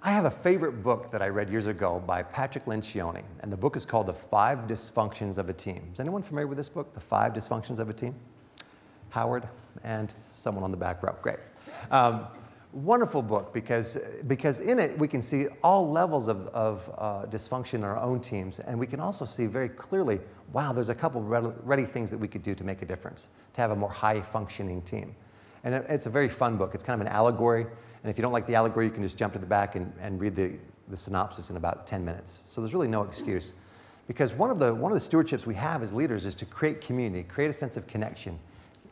I have a favorite book that I read years ago by Patrick Lencioni, and the book is called The 5 Dysfunctions of a Team. Is anyone familiar with this book, The 5 Dysfunctions of a Team? Howard and someone on the back row. Great. Wonderful book because in it we can see all levels of dysfunction in our own teams, and we can also see very clearly, wow, there's a couple ready things that we could do to make a difference, to have a more high-functioning team. And it's a very fun book. It's kind of an allegory, and if you don't like the allegory, you can just jump to the back and read the synopsis in about 10 minutes. So there's really no excuse. Because one of the stewardships we have as leaders is to create community, create a sense of connection,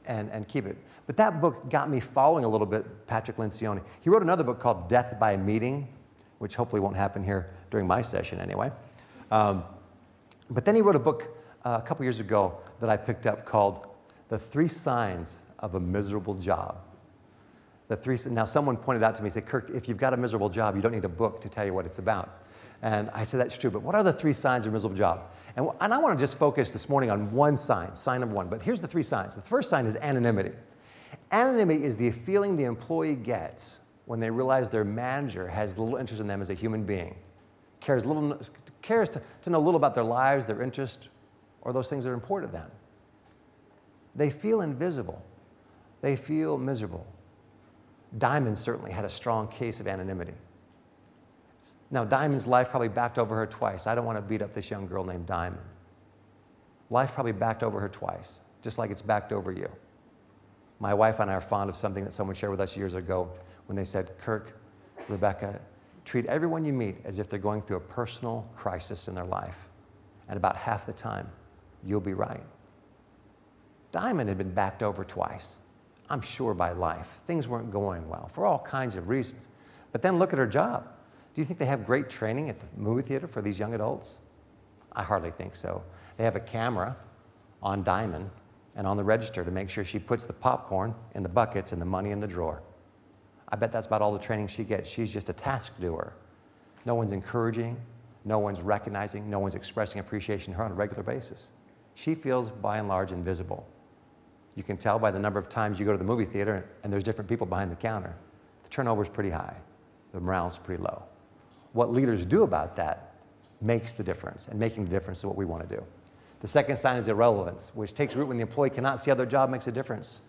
and keep it. But that book got me following a little bit Patrick Lencioni. He wrote another book called Death by Meeting, which hopefully won't happen here during my session anyway. But then he wrote a book a couple years ago that I picked up called The 3 Signs of a Miserable Job. Now someone pointed out to me, said, Kirk, if you've got a miserable job, you don't need a book to tell you what it's about. And I said, that's true, but what are the 3 signs of a miserable job? And I want to just focus this morning on one sign, sign number 1. But here's the 3 signs. The first sign is anonymity. Anonymity is the feeling the employee gets when they realize their manager has little interest in them as a human being, cares to know little about their lives, their interests, or those things that are important to them. They feel invisible. They feel miserable. Diamond certainly had a strong case of anonymity. Now, Diamond's life probably backed over her twice. I don't want to beat up this young girl named Diamond. Life probably backed over her twice, just like it's backed over you. My wife and I are fond of something that someone shared with us years ago when they said, Kirk, Rebecca, treat everyone you meet as if they're going through a personal crisis in their life. And about half the time, you'll be right. Diamond had been backed over twice, I'm sure by life. Things weren't going well for all kinds of reasons. But then look at her job. Do you think they have great training at the movie theater for these young adults? I hardly think so. They have a camera on Diamond and on the register to make sure she puts the popcorn in the buckets and the money in the drawer. I bet that's about all the training she gets. She's just a task doer. No one's encouraging, no one's recognizing, no one's expressing appreciation to her on a regular basis. She feels, by and large, invisible. You can tell by the number of times you go to the movie theater and there's different people behind the counter. The turnover's pretty high. The morale's pretty low. What leaders do about that makes the difference, and making the difference is what we want to do. The second sign is irrelevance, which takes root when the employee cannot see how their job makes a difference,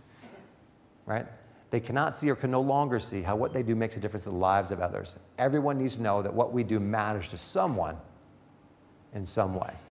right? They cannot see or can no longer see how what they do makes a difference in the lives of others. Everyone needs to know that what we do matters to someone in some way.